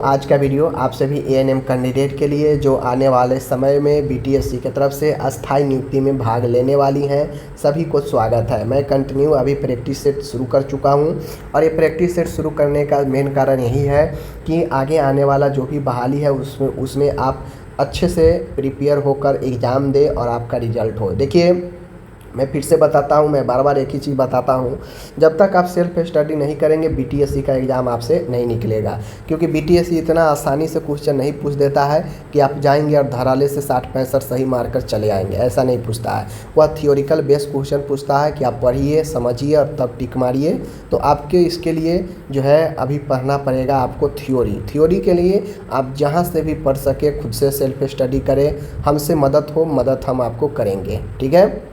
आज का वीडियो आप सभी एएनएम कैंडिडेट के लिए जो आने वाले समय में बीटीएससी की तरफ से अस्थायी नियुक्ति में भाग लेने वाली हैं, सभी को स्वागत है। मैं कंटिन्यू अभी प्रैक्टिस सेट शुरू कर चुका हूं और ये प्रैक्टिस सेट शुरू करने का मेन कारण यही है कि आगे आने वाला जो भी बहाली है उसमें आप अच्छे से प्रिपेयर होकर एग्ज़ाम दें और आपका रिजल्ट हो। देखिए, मैं फिर से बताता हूँ, मैं बार बार एक ही चीज़ बताता हूँ, जब तक आप सेल्फ स्टडी नहीं करेंगे बीटीएससी का एग्ज़ाम आपसे नहीं निकलेगा। क्योंकि बीटीएससी इतना आसानी से क्वेश्चन नहीं पूछ देता है कि आप जाएंगे और धराले से 60-65 सही मारकर चले आएंगे, ऐसा नहीं पूछता है। वह थियोरिकल बेस्ड क्वेश्चन पूछता है कि आप पढ़िए, समझिए और तब टिक मारिए। तो आपके इसके लिए जो है अभी पढ़ना पड़ेगा आपको थ्योरी के लिए आप जहाँ से भी पढ़ सके खुद से सेल्फ स्टडी करें, हमसे मदद हम आपको करेंगे, ठीक है।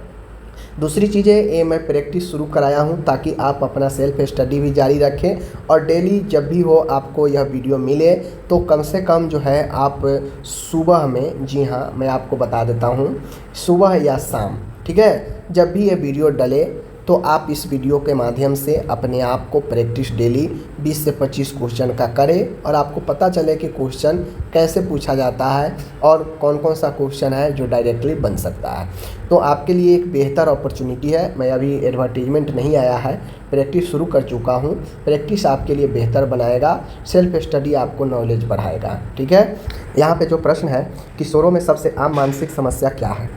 दूसरी चीज़ है, ये मैं प्रैक्टिस शुरू कराया हूँ ताकि आप अपना सेल्फ स्टडी भी जारी रखें और डेली जब भी हो आपको यह वीडियो मिले तो कम से कम जो है आप सुबह में, जी हाँ मैं आपको बता देता हूँ, सुबह या शाम, ठीक है, जब भी ये वीडियो डले तो आप इस वीडियो के माध्यम से अपने आप को प्रैक्टिस डेली 20 से 25 क्वेश्चन का करें और आपको पता चले कि क्वेश्चन कैसे पूछा जाता है और कौन कौन सा क्वेश्चन है जो डायरेक्टली बन सकता है। तो आपके लिए एक बेहतर अपॉर्चुनिटी है। मैं अभी एडवर्टीजमेंट नहीं आया है, प्रैक्टिस शुरू कर चुका हूँ। प्रैक्टिस आपके लिए बेहतर बनाएगा, सेल्फ स्टडी आपको नॉलेज बढ़ाएगा, ठीक है। यहाँ पे जो प्रश्न है, किशोरों में सबसे आम मानसिक समस्या क्या है?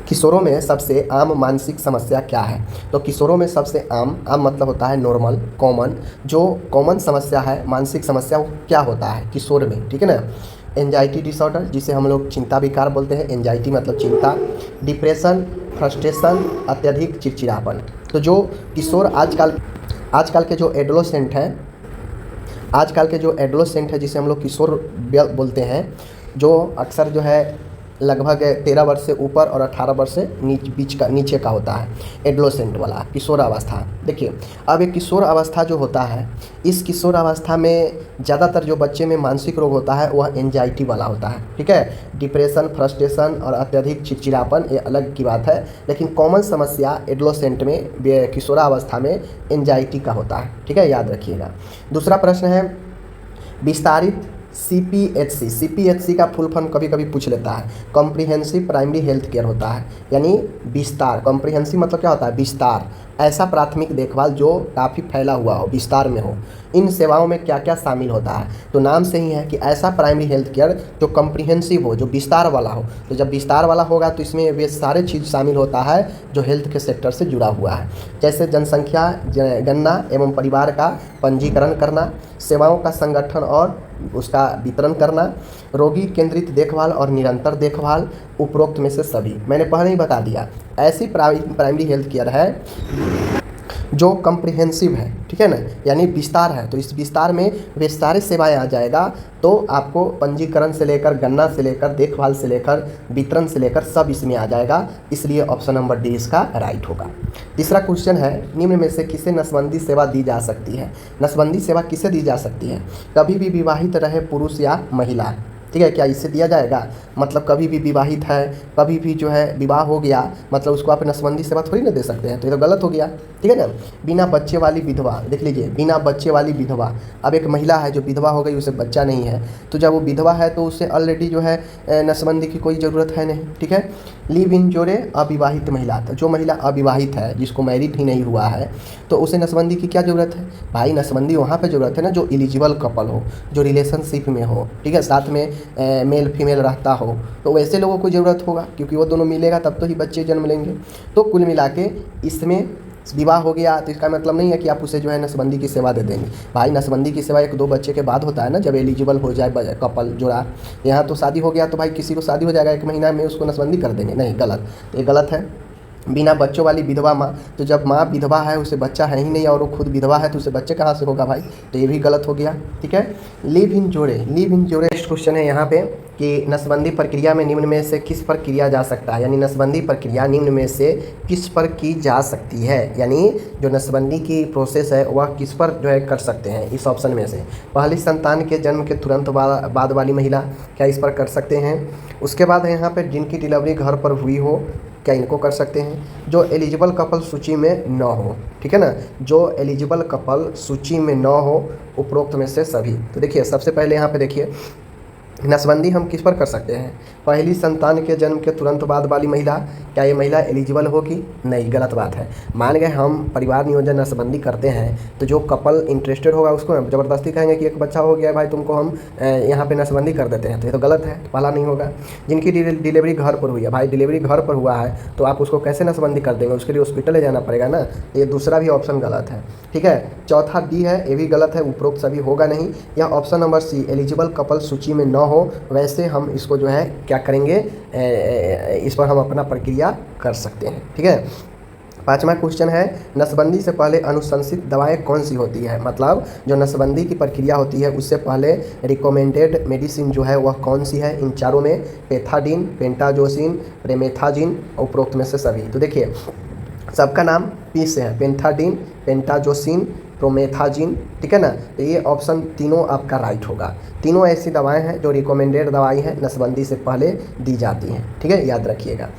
किशोरों में सबसे आम मानसिक समस्या क्या है? तो किशोरों में सबसे आम मतलब होता है नॉर्मल, कॉमन। जो कॉमन समस्या है, मानसिक समस्या, वो क्या होता है किशोर में, ठीक है ना। एंजाइटी डिसऑर्डर, जिसे हम लोग चिंता विकार बोलते हैं। एंजाइटी मतलब चिंता, डिप्रेशन, फ्रस्ट्रेशन, अत्यधिक चिड़चिड़ापन। तो जो किशोर आजकल के जो एडोलेसेंट है, जिसे हम लोग किशोर बोलते हैं, जो अक्सर जो है लगभग 13 वर्ष से ऊपर और 18 वर्ष से नीचे का होता है, एडोलेसेंट वाला किशोर अवस्था। देखिए, अब एक किशोर अवस्था जो होता है, इस किशोर अवस्था में ज़्यादातर जो बच्चे में मानसिक रोग होता है वह एंजाइटी वाला होता है, ठीक है। डिप्रेशन, फ्रस्ट्रेशन और अत्यधिक चिड़चिड़ापन ये अलग की बात है, लेकिन कॉमन समस्या एडोलेसेंट में, किशोरावस्था में एंजाइटी का होता है, ठीक है, याद रखिएगा। दूसरा प्रश्न है विस्तारित CPHC का फुल फॉर्म कभी कभी पूछ लेता है। कॉम्प्रिहेंसिव प्राइमरी हेल्थ केयर होता है, यानी विस्तार। कॉम्प्रिहेंसिव मतलब क्या होता है? विस्तार। ऐसा प्राथमिक देखभाल जो काफ़ी फैला हुआ हो, विस्तार में हो। इन सेवाओं में क्या क्या शामिल होता है? तो नाम से ही है कि ऐसा प्राइमरी हेल्थ केयर जो कॉम्प्रिहेंसिव हो, जो विस्तार वाला हो। तो जब विस्तार वाला होगा तो इसमें वे सारे चीज़ शामिल होता है जो हेल्थ के सेक्टर से जुड़ा हुआ है, जैसे जनसंख्या गणना एवं परिवार का पंजीकरण करना, सेवाओं का संगठन और उसका वितरण करना, रोगी केंद्रित देखभाल और निरंतर देखभाल। उपरोक्त में से सभी मैंने पहले ही बता दिया। ऐसी प्राइमरी हेल्थ केयर है जो कम्प्रिहेंसिव है, ठीक है ना, यानी विस्तार है। तो इस विस्तार में वे सारे सेवाएं आ जाएगा। तो आपको पंजीकरण से लेकर, गणना से लेकर, देखभाल से लेकर, वितरण से लेकर सब इसमें आ जाएगा। इसलिए ऑप्शन नंबर डी इसका राइट होगा। तीसरा क्वेश्चन है, निम्न में से किसे नसबंदी सेवा दी जा सकती है? नसबंदी सेवा किसे दी जा सकती है? कभी भी विवाहित रहे पुरुष या महिला, ठीक है, क्या इससे दिया जाएगा? मतलब कभी भी विवाहित है, कभी भी जो है विवाह हो गया, मतलब उसको आप नसबंदी सेवा थोड़ी ना दे सकते हैं, तो ये तो गलत हो गया, ठीक है ना। बिना बच्चे वाली विधवा, देख लीजिए, बिना बच्चे वाली विधवा। अब एक महिला है जो विधवा हो गई, उसे बच्चा नहीं है, तो जब वो विधवा है तो उससे ऑलरेडी जो है नसबंदी की कोई ज़रूरत है नहीं, ठीक है। लिव इन जोड़े अविवाहित महिला, तो जो महिला अविवाहित है, जिसको मैरिड ही नहीं हुआ है, तो उसे नसबंदी की क्या ज़रूरत है? भाई नसबंदी वहाँ पर ज़रूरत है ना जो एलिजिबल कपल हो, जो रिलेशनशिप में हो, ठीक है, साथ में मेल फीमेल रहता हो, तो वैसे लोगों को ज़रूरत होगा, क्योंकि वो दोनों मिलेगा तब तो ही बच्चे जन्म लेंगे। तो कुल मिला के इसमें विवाह हो गया तो इसका मतलब नहीं है कि आप उसे जो है नसबंदी की सेवा दे देंगे। भाई नसबंदी की सेवा 1-2 बच्चे के बाद होता है ना, जब एलिजिबल हो जाए कपल जोड़ा। यहाँ तो शादी हो गया तो भाई किसी को शादी हो जाएगा 1 महीना में उसको नसबंदी कर देंगे, नहीं, गलत, ये गलत है। बिना बच्चों वाली विधवा माँ, तो जब माँ विधवा है, उसे बच्चा है ही नहीं और वो खुद विधवा है, तो उसे बच्चे कहाँ से होगा भाई? तो ये भी गलत हो गया, ठीक है। लिव इन जोड़े नेक्स्ट क्वेश्चन है यहाँ पे कि नसबंदी प्रक्रिया में निम्न में से किस पर किया जा सकता है? यानी नसबंदी प्रक्रिया निम्न में से किस पर की जा सकती है? यानी जो नसबंदी की प्रोसेस है वह किस पर जो है कर सकते हैं इस ऑप्शन में से? पहली संतान के जन्म के तुरंत बाद वाली महिला, क्या इस पर कर सकते हैं? उसके बाद है यहाँ पर जिनकी डिलीवरी घर पर हुई हो, क्या इनको कर सकते हैं? जो एलिजिबल कपल सूची में न हो, ठीक है ना, जो एलिजिबल कपल सूची में न हो उपरोक्त में से सभी। तो देखिए सबसे पहले यहाँ पे देखिए नसबंदी हम किस पर कर सकते हैं? पहली संतान के जन्म के तुरंत बाद वाली महिला, क्या ये महिला एलिजिबल होगी? नहीं, गलत बात है। मान गए हम परिवार नियोजन नसबंदी करते हैं तो जो कपल इंटरेस्टेड होगा उसको हम ज़बरदस्ती कहेंगे कि एक बच्चा हो गया है भाई तुमको हम यहाँ पे नसबंदी कर देते हैं, तो ये तो गलत है, पहला नहीं होगा। जिनकी डिलीवरी घर पर हुई है, भाई डिलीवरी घर पर हुआ है तो आप उसको कैसे नसबंदी कर देंगे? उसके लिए हॉस्पिटल ले जाना पड़ेगा ना, ये दूसरा भी ऑप्शन गलत है, ठीक है। चौथा डी है, ये भी गलत है, उपरोक्त सभी होगा नहीं। या option number C, eligible couple सूची में न हो, वैसे हम इसको जो है क्या करेंगे, इस पर हम अपना प्रक्रिया कर सकते हैं, ठीक है। पांचवा क्वेश्चन है, नसबंदी से पहले अनुशंसित दवाएं कौन सी होती है? मतलब जो नसबंदी की प्रक्रिया होती है उससे पहले रिकमेंडेड मेडिसिन जो है वह कौन सी है? इन चारों में पेथाडीन, पेंटाजोसिन, प्रेमेथाजिन, उपरोक्त में से सभी। तो देखिए सबका नाम पी से है, पेंथाडीन, पेंटाजोसिन, प्रोमेथाजिन, ठीक है ना। तो ये ऑप्शन तीनों आपका राइट होगा। तीनों ऐसी दवाएं हैं जो रिकमेंडेड दवाई हैं, नसबंदी से पहले दी जाती हैं, ठीक है, याद रखिएगा।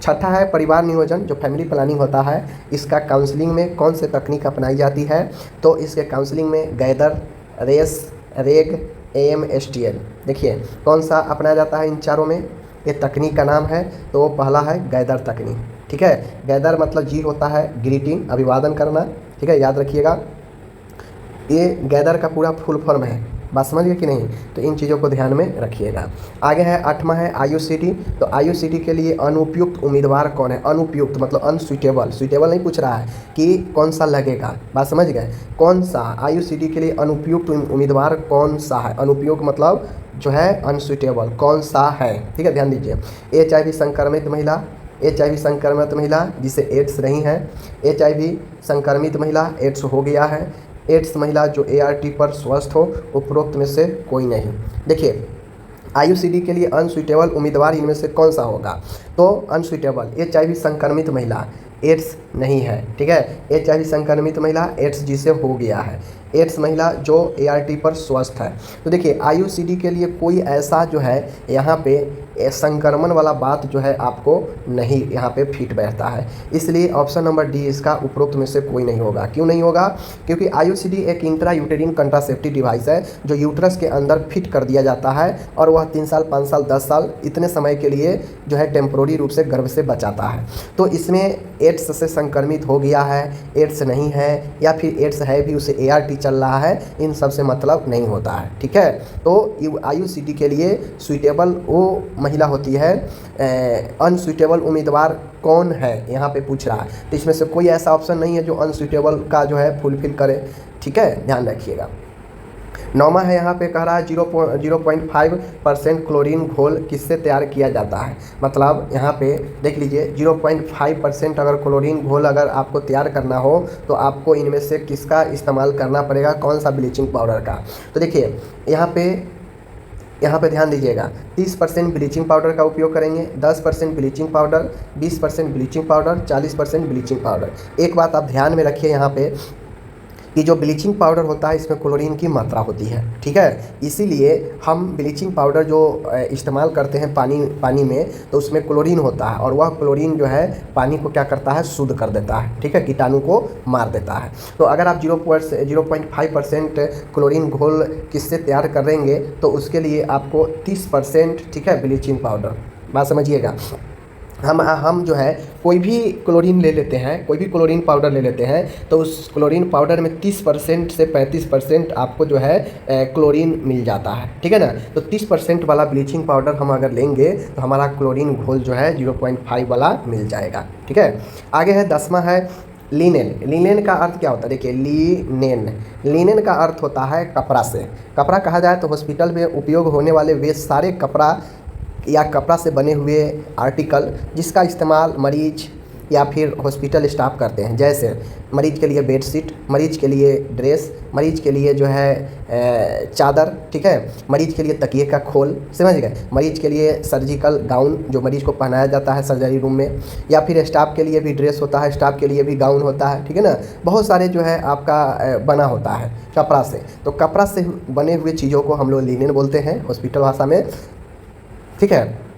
छठा है परिवार नियोजन, जो फैमिली प्लानिंग होता है, इसका काउंसलिंग में कौन से तकनीक अपनाई जाती है? तो इसके काउंसलिंग में गैदर, रेस, रेग, AMSTL। देखिए कौन सा अपनाया जाता है इन चारों में? ये तकनीक का नाम है, तो वो पहला है गैदर तकनीक, ठीक है। गैदर मतलब जी होता है ग्रीटिंग, अभिवादन करना, ठीक है, याद रखिएगा। ये गैदर का पूरा फुल फॉर्म है, बात समझ गए कि नहीं? तो इन चीज़ों को ध्यान में रखिएगा। आगे है आठवां है IUCD। तो IUCD के लिए अनुपयुक्त उम्मीदवार कौन है? अनुपयुक्त मतलब अनसुइटेबल, सुइटेबल नहीं पूछ रहा है कि कौन सा लगेगा, बात समझ गए? कौन सा IUCD के लिए अनुपयुक्त उम्मीदवार कौन सा है? अनुपयुक्त मतलब जो है अनसुइटेबल, कौन सा है, ठीक है, ध्यान दीजिए। HIV संक्रमित महिला, HIV संक्रमित महिला जिसे एड्स नहीं है, HIV संक्रमित महिला, एड्स हो गया है, एड्स महिला जो ART पर स्वस्थ हो, उपरोक्त में से कोई नहीं। देखिए IUCD के लिए अनसुइटेबल उम्मीदवार इनमें से कौन सा होगा? तो अनसुइटेबल HIV संक्रमित महिला, एड्स नहीं है, ठीक है, HIV संक्रमित महिला, एड्स जिसे हो गया है, एड्स महिला जो ART पर स्वस्थ है। तो देखिए IUCD के लिए कोई ऐसा जो है यहाँ पे संक्रमण वाला बात जो है आपको नहीं यहाँ पे फिट बैठता है, इसलिए ऑप्शन नंबर डी इसका उपरोक्त में से कोई नहीं होगा। क्यों नहीं होगा? क्योंकि IUCD एक इंट्रा यूटेरिन कंट्रासेप्टिव डिवाइस है जो यूट्रस के अंदर फिट कर दिया जाता है और वह 3 साल 5 साल 10 साल इतने समय के लिए जो है टेम्पोररी रूप से गर्भ से बचाता है। तो इसमें एड्स से संक्रमित हो गया है, एड्स नहीं है, या फिर एड्स है भी उसे ART चल रहा है, इन सब से मतलब नहीं होता है, ठीक है। तो IUCD के लिए सुइटेबल वो महिला होती है, अनसुइटेबल उम्मीदवार कौन है यहाँ पे पूछ रहा है, तो इसमें से कोई ऐसा ऑप्शन नहीं है जो अनसुइटेबल का जो है फुलफिल करे, ठीक है, ध्यान रखिएगा। नौमा है यहाँ पे कह रहा है 0.5% क्लोरीन घोल किससे तैयार किया जाता है? मतलब यहाँ पे देख लीजिए 0.5% अगर क्लोरीन घोल अगर आपको तैयार करना हो तो आपको इनमें से किसका इस्तेमाल करना पड़ेगा, कौन सा ब्लीचिंग पाउडर का? तो देखिए यहाँ पे ध्यान दीजिएगा, 30% ब्लीचिंग पाउडर का उपयोग करेंगे, 10% bleaching powder, 20% bleaching powder, 40% bleaching powder. एक बात आप ध्यान में रखिए यहाँ पे कि जो ब्लीचिंग पाउडर होता है इसमें क्लोरीन की मात्रा होती है, ठीक है, इसीलिए हम ब्लीचिंग पाउडर जो इस्तेमाल करते हैं पानी में तो उसमें क्लोरीन होता है और वह क्लोरीन जो है पानी को क्या करता है, शुद्ध कर देता है, ठीक है, कीटाणु को मार देता है। तो अगर आप 0.5% क्लोरीन घोल किससे तैयार करेंगे तो उसके लिए आपको 30%, ठीक है, ब्लीचिंग पाउडर, बात समझिएगा। हम जो है कोई भी क्लोरीन ले लेते हैं, कोई भी क्लोरीन पाउडर ले लेते हैं तो उस क्लोरीन पाउडर में 30% से 35% आपको जो है क्लोरीन मिल जाता है, ठीक है ना। तो 30% वाला ब्लीचिंग पाउडर हम अगर लेंगे तो हमारा क्लोरीन घोल जो है 0.5 वाला मिल जाएगा, ठीक है। आगे है 10वां है लिनेन। लिनेन का अर्थ क्या होता है? देखिए लिनेन का अर्थ होता है कपड़ा से। कपड़ा कहा जाए तो हॉस्पिटल में उपयोग होने वाले वे सारे कपड़ा या कपड़ा से बने हुए आर्टिकल जिसका इस्तेमाल मरीज या फिर हॉस्पिटल स्टाफ करते हैं, जैसे मरीज के लिए बेडशीट, मरीज के लिए ड्रेस, मरीज के लिए जो है चादर, ठीक है, मरीज के लिए तकिए का खोल, समझ गए, मरीज के लिए सर्जिकल गाउन जो मरीज को पहनाया जाता है सर्जरी रूम में, या फिर स्टाफ के लिए भी ड्रेस होता है, स्टाफ के लिए भी गाउन होता है, ठीक है ना। बहुत सारे जो है आपका बना होता है कपड़ा से, तो कपड़ा से बने हुए चीज़ों को हम लोग लिनेन बोलते हैं हॉस्पिटल भाषा में, ठीक है।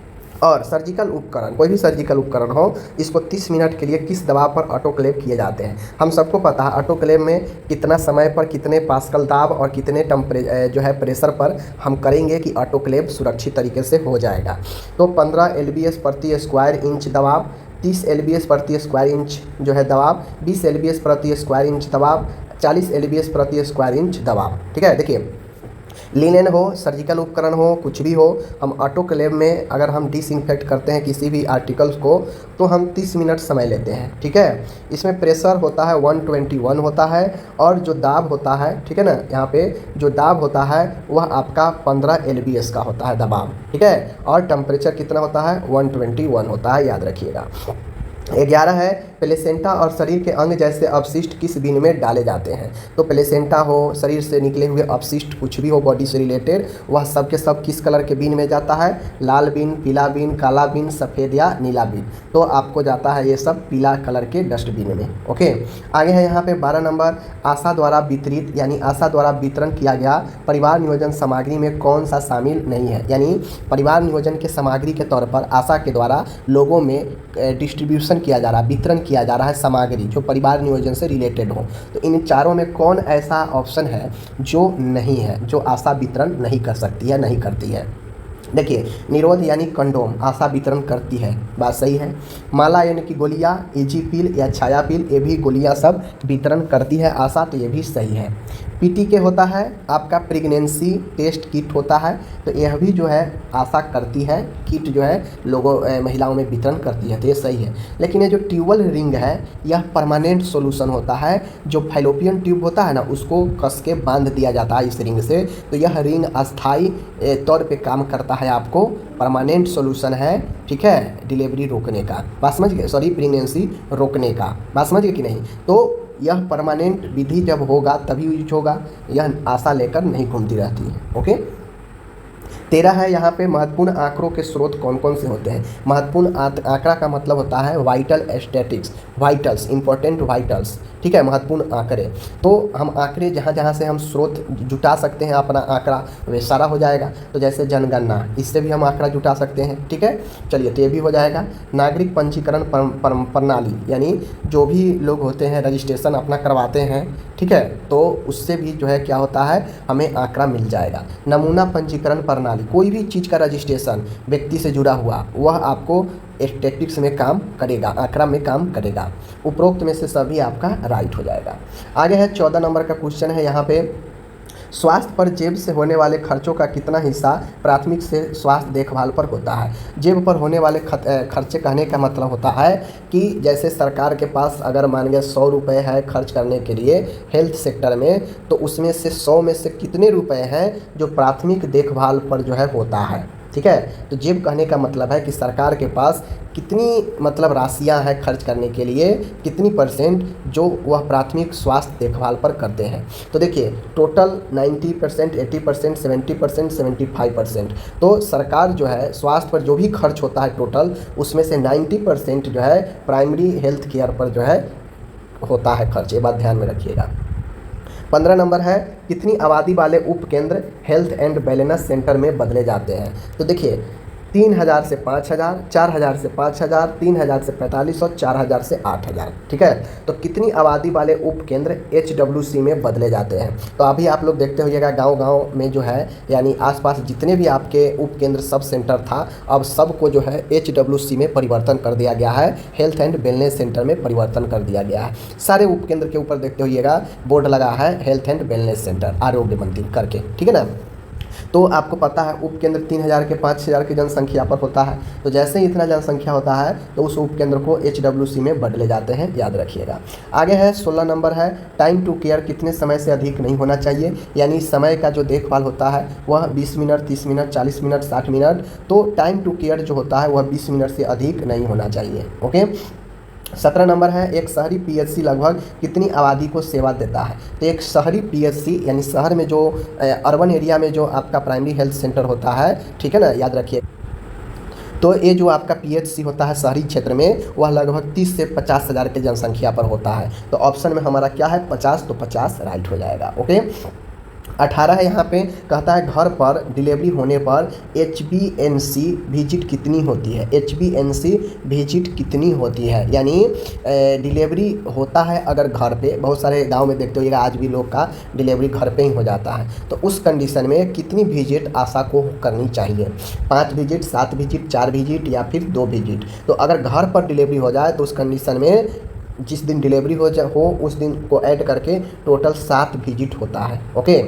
और सर्जिकल उपकरण, कोई भी सर्जिकल उपकरण हो, इसको 30 मिनट के लिए किस दबाव पर ऑटोक्लेव किए जाते हैं। हम सबको पता है ऑटोक्लेव में कितना समय पर कितने पास्कल दाब और कितने जो है प्रेशर पर हम करेंगे कि ऑटोक्लेव सुरक्षित तरीके से हो जाएगा। तो 15 LBS प्रति स्क्वायर इंच दबाव, 30 LBS प्रति स्क्वायर इंच जो है दबाव, 20 LBS प्रति स्क्वायर इंच दबाव, 40 LBS प्रति स्क्वायर इंच दबाव। ठीक है, देखिए लिनेन हो, सर्जिकल उपकरण हो, कुछ भी हो, हम ऑटोक्लेव में अगर हम डिसइंफेक्ट करते हैं किसी भी आर्टिकल्स को तो हम 30 मिनट समय लेते हैं। ठीक है, इसमें प्रेशर होता है 121 होता है और जो दाब होता है, ठीक है ना, यहाँ पे जो दाब होता है वह आपका 15 LBS का होता है दबाव। ठीक है, और टेम्परेचर कितना होता है 121 होता है, याद रखिएगा। 11 है प्लेसेंटा और शरीर के अंग जैसे अपशिष्ट किस बिन में डाले जाते हैं। तो प्लेसेंटा हो, शरीर से निकले हुए अपशिष्ट कुछ भी हो बॉडी से रिलेटेड, वह सब के सब किस कलर के बिन में जाता है, लाल बिन, पीला बिन, काला बिन, सफ़ेद या नीला बिन। तो आपको जाता है ये सब पीला कलर के डस्टबिन में। ओके, आगे है यहाँ पे 12 नंबर, आशा द्वारा वितरित यानी आशा द्वारा वितरण किया गया परिवार नियोजन सामग्री में कौन सा शामिल नहीं है। यानी परिवार नियोजन के सामग्री के तौर पर आशा के द्वारा लोगों में डिस्ट्रीब्यूशन किया जा रहा है, वितरण किया जा रहा है सामग्री जो परिवार नियोजन से रिलेटेड हो। तो इन चारों में कौन ऐसा ऑप्शन है जो नहीं है, जो आशा वितरण नहीं कर सकती है, नहीं करती है। देखिए, निरोध यानी कंडोम आशा वितरण करती है, बात सही है। माला यानी कि गोलियाँ, एजी पिल या छाया पिल, ये भी गोलियाँ सब वितरण करती है आशा, तो ये भी सही है। PTK होता है आपका प्रेगनेंसी टेस्ट किट होता है, तो यह भी जो है आशा करती है, किट जो है लोगों महिलाओं में वितरण करती है, तो ये सही है। लेकिन ये जो ट्यूबल रिंग है यह परमानेंट सॉल्यूशन होता है, जो फैलोपियन ट्यूब होता है ना उसको कस के बांध दिया जाता है इस रिंग से, तो यह रिंग अस्थाई तौर पे काम करता है, आपको परमानेंट सॉल्यूशन है। ठीक है, डिलीवरी रोकने का, बात समझ गए, सॉरी प्रेगनेंसी रोकने का, बात समझ गए कि नहीं। तो यह परमानेंट विधि जब होगा तभी यूज होगा, यह आशा लेकर नहीं घूमती रहती है। ओके, 13 है यहाँ पे महत्वपूर्ण आंकड़ों के स्रोत कौन कौन से होते हैं। महत्वपूर्ण आंकड़ा का मतलब होता है vital statics, vitals, important vitals. ठीक है, महत्वपूर्ण आंकड़े, तो हम आंकड़े जहाँ जहाँ से हम स्रोत जुटा सकते हैं अपना आंकड़ा वे सारा हो जाएगा। तो जैसे जनगणना, इससे भी हम आंकड़ा जुटा सकते हैं। ठीक है, चलिए तो ये भी हो जाएगा। नागरिक पंजीकरण प्रणाली यानी जो भी लोग होते हैं रजिस्ट्रेशन अपना करवाते हैं, ठीक है, तो उससे भी जो है क्या होता है हमें आंकड़ा मिल जाएगा। नमूना पंजीकरण प्रणाली, कोई भी चीज़ का रजिस्ट्रेशन व्यक्ति से जुड़ा हुआ वह आपको स्टैटिस्टिक्स में काम करेगा, आंकड़ा में काम करेगा। उपरोक्त में से सभी आपका राइट हो जाएगा। आगे है 14 नंबर का क्वेश्चन है यहाँ पे, स्वास्थ्य पर जेब से होने वाले खर्चों का कितना हिस्सा प्राथमिक से स्वास्थ्य देखभाल पर होता है। जेब पर होने वाले खर्चे कहने का मतलब होता है कि जैसे सरकार के पास अगर मान लिया 100 रुपये है खर्च करने के लिए हेल्थ सेक्टर में, तो उसमें से 100 में से कितने रुपए हैं जो प्राथमिक देखभाल पर जो है होता है। ठीक है, तो जेब कहने का मतलब है कि सरकार के पास कितनी मतलब राशियां हैं खर्च करने के लिए, कितनी परसेंट जो वह प्राथमिक स्वास्थ्य देखभाल पर करते हैं। तो देखिए टोटल 90%, 80%, 70%, 75%। तो सरकार जो है स्वास्थ्य पर जो भी खर्च होता है टोटल, उसमें से 90% जो है प्राइमरी हेल्थ केयर पर जो है होता है खर्च, ये बात ध्यान में रखिएगा। 15 नंबर है, कितनी आबादी वाले उपकेंद्र हेल्थ एंड वेलनेस सेंटर में बदले जाते हैं। तो देखिए 3000 से 5000, 4000 से 5000, 3000 से 45 और 4000 से 8000। ठीक है, तो कितनी आबादी वाले उपकेंद्र HWC में बदले जाते हैं। तो अभी आप लोग देखते होइएगा गांव-गांव में जो है यानी आसपास जितने भी आपके उपकेंद्र सब सेंटर था, अब सबको जो है HWC में परिवर्तन कर दिया गया है, हेल्थ एंड वेलनेस सेंटर में परिवर्तन कर दिया गया है। सारे उपकेंद्र के ऊपर देखते होइएगा बोर्ड लगा है हेल्थ एंड वेलनेस सेंटर, आरोग्य मंदिर करके। ठीक है ना, तो आपको पता है उपकेंद्र 3000 के 5000 की जनसंख्या पर होता है। तो जैसे ही इतना जनसंख्या होता है तो उस उपकेंद्र को HWC में बदले जाते हैं, याद रखिएगा। आगे है 16 नंबर है, टाइम टू केयर कितने समय से अधिक नहीं होना चाहिए। यानी समय का जो देखभाल होता है वह 20 मिनट, 30 मिनट, 40 मिनट, 60 मिनट। तो टाइम टू केयर जो होता है वह 20 मिनट से अधिक नहीं होना चाहिए। ओके, 17 नंबर है, एक शहरी PHC लगभग कितनी आबादी को सेवा देता है। तो एक शहरी PHC यानी शहर में जो अर्बन एरिया में जो आपका प्राइमरी हेल्थ सेंटर होता है, ठीक है ना, याद रखिए। तो ये जो आपका PHC होता है शहरी क्षेत्र में वह लगभग 30 से 50 हज़ार की जनसंख्या पर होता है। तो ऑप्शन में हमारा क्या है 50, तो 50 राइट हो जाएगा। ओके, 18 है यहाँ पे, कहता है घर पर डिलीवरी होने पर HBNC विजिट कितनी होती है। HBNC विजिट कितनी होती है, यानी डिलीवरी होता है अगर घर पे, बहुत सारे गांव में देखते होइएगा आज भी लोग का डिलीवरी घर पे ही हो जाता है, तो उस कंडीशन में कितनी विजिट आशा को करनी चाहिए, 5 विजिट, 7 विजिट, 4 विजिट या फिर 2 विजिट। तो अगर घर पर डिलीवरी हो जाए तो उस कंडीशन में जिस दिन डिलीवरी हो उस दिन को ऐड करके टोटल 7 विजिट होता है। ओके,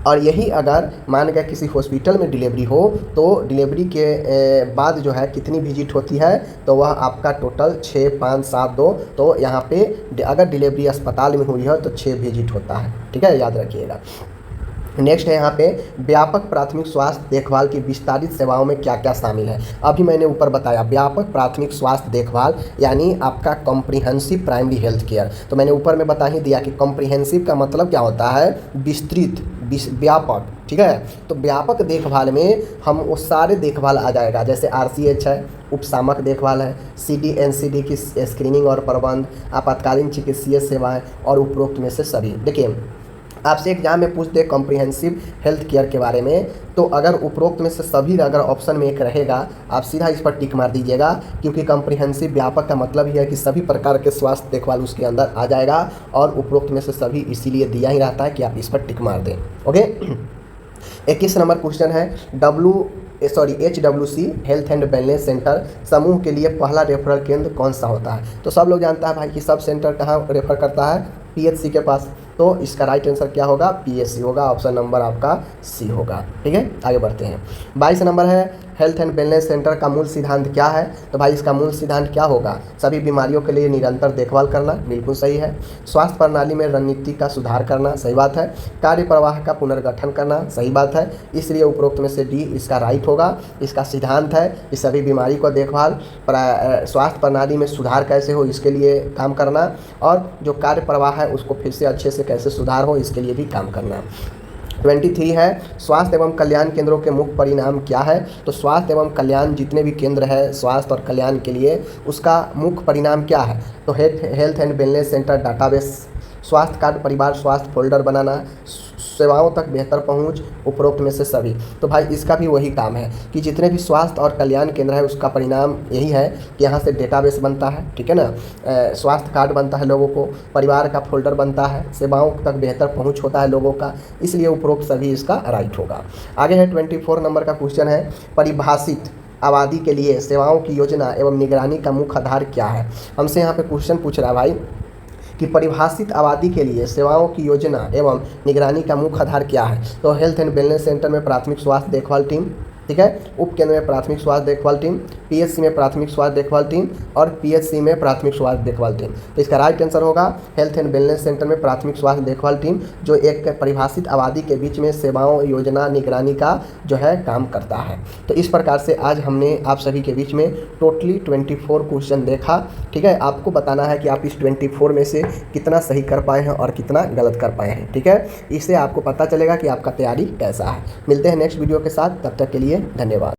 और यही अगर मान गया किसी हॉस्पिटल में डिलीवरी हो तो डिलीवरी के बाद जो है कितनी विजिट होती है, तो वह आपका टोटल 6, 5, 7, 2, तो यहाँ पे अगर डिलीवरी अस्पताल में हुई है तो 6 विजिट होता है। ठीक है, याद रखिएगा। नेक्स्ट है यहाँ पे व्यापक प्राथमिक स्वास्थ्य देखभाल की विस्तारित सेवाओं में क्या क्या शामिल है। अभी मैंने ऊपर बताया व्यापक प्राथमिक स्वास्थ्य देखभाल यानी आपका कॉम्प्रिहेंसिव प्राइमरी हेल्थ केयर। तो मैंने ऊपर में बता ही दिया कि कॉम्प्रिहेंसिव का मतलब क्या होता है, विस्तृत, व्यापक। ठीक है, तो व्यापक देखभाल में हम वो सारे देखभाल आ जाएगा, जैसे RCH है, उपसामक देखभाल है, CD/NCD की स्क्रीनिंग और प्रबंध, आपातकालीन चिकित्सीय सेवाएं और उपरोक्त में से सभी। देखिए आपसे एग्जाम में पूछते हैं कॉम्प्रिहेंसिव हेल्थ केयर के बारे में, तो अगर उपरोक्त में से सभी अगर ऑप्शन में एक रहेगा आप सीधा इस पर टिक मार दीजिएगा, क्योंकि कॉम्प्रिहेंसिव व्यापक का मतलब ही है कि सभी प्रकार के स्वास्थ्य देखभाल उसके अंदर आ जाएगा, और उपरोक्त में से सभी इसीलिए दिया ही रहता है कि आप इस पर टिक मार दें। ओके, 21 नंबर क्वेश्चन है HWC health and wellness centre समूह के लिए पहला रेफरल केंद्र कौन सा होता है। तो सब लोग जानता है भाई कि सब सेंटर कहाँ रेफर करता है, PHC के पास। तो इसका राइट आंसर क्या होगा, PHC होगा, ऑप्शन नंबर आपका C होगा। ठीक है, आगे बढ़ते हैं। 22 नंबर है हेल्थ एंड वेलनेस सेंटर का मूल सिद्धांत क्या है। तो भाई इसका मूल सिद्धांत क्या होगा, सभी बीमारियों के लिए निरंतर देखभाल करना, बिल्कुल सही है। स्वास्थ्य प्रणाली में रणनीति का सुधार करना, सही बात है। कार्य प्रवाह का पुनर्गठन करना, सही बात है। इसलिए उपरोक्त में से D इसका राइट होगा। इसका सिद्धांत है कि सभी बीमारी को देखभाल, स्वास्थ्य प्रणाली में सुधार कैसे हो इसके लिए काम करना, और जो कार्य प्रवाह है उसको फिर से अच्छे से कैसे सुधार हो इसके लिए भी काम करना। 23 है स्वास्थ्य एवं कल्याण केंद्रों के मुख्य परिणाम क्या है। तो स्वास्थ्य एवं कल्याण जितने भी केंद्र है स्वास्थ्य और कल्याण के लिए, उसका मुख्य परिणाम क्या है। तो health and wellness centre database, स्वास्थ्य कार्ड परिवार स्वास्थ्य फोल्डर बनाना, सेवाओं तक बेहतर पहुंच, उपरोक्त में से सभी। तो भाई इसका भी वही काम है कि जितने भी स्वास्थ्य और कल्याण केंद्र है उसका परिणाम यही है कि यहाँ से डेटाबेस बनता है, ठीक है ना, स्वास्थ्य कार्ड बनता है लोगों को, परिवार का फोल्डर बनता है, सेवाओं तक बेहतर पहुंच होता है लोगों का, इसलिए उपरोक्त सभी इसका राइट होगा। आगे है 24 नंबर का क्वेश्चन है परिभाषित आबादी के लिए सेवाओं की योजना एवं निगरानी का मुख्य आधार क्या है। हमसे यहाँ पे क्वेश्चन पूछ रहा है भाई कि परिभाषित आबादी के लिए सेवाओं की योजना एवं निगरानी का मुख्य आधार क्या है। तो हेल्थ एंड वेलनेस सेंटर में प्राथमिक स्वास्थ्य देखभाल टीम, ठीक है, उपकेंद्र में प्राथमिक स्वास्थ्य देखभाल टीम, PHC में प्राथमिक स्वास्थ्य देखभाल टीम, और PHC में प्राथमिक स्वास्थ्य देखभाल टीम। तो इसका राइट आंसर होगा हेल्थ एंड वेलनेस सेंटर में प्राथमिक स्वास्थ्य देखभाल टीम, जो एक परिभाषित आबादी के बीच में सेवाओं योजना निगरानी का जो है काम करता है। तो इस प्रकार से आज हमने आप सभी के बीच में टोटली 24 क्वेश्चन देखा। ठीक है, आपको बताना है कि आप इस 24 में से कितना सही कर पाए हैं और कितना गलत कर पाए हैं। ठीक है, इससे आपको पता चलेगा कि आपका तैयारी कैसा है। मिलते हैं नेक्स्ट वीडियो के साथ, तब तक के लिए धन्यवाद।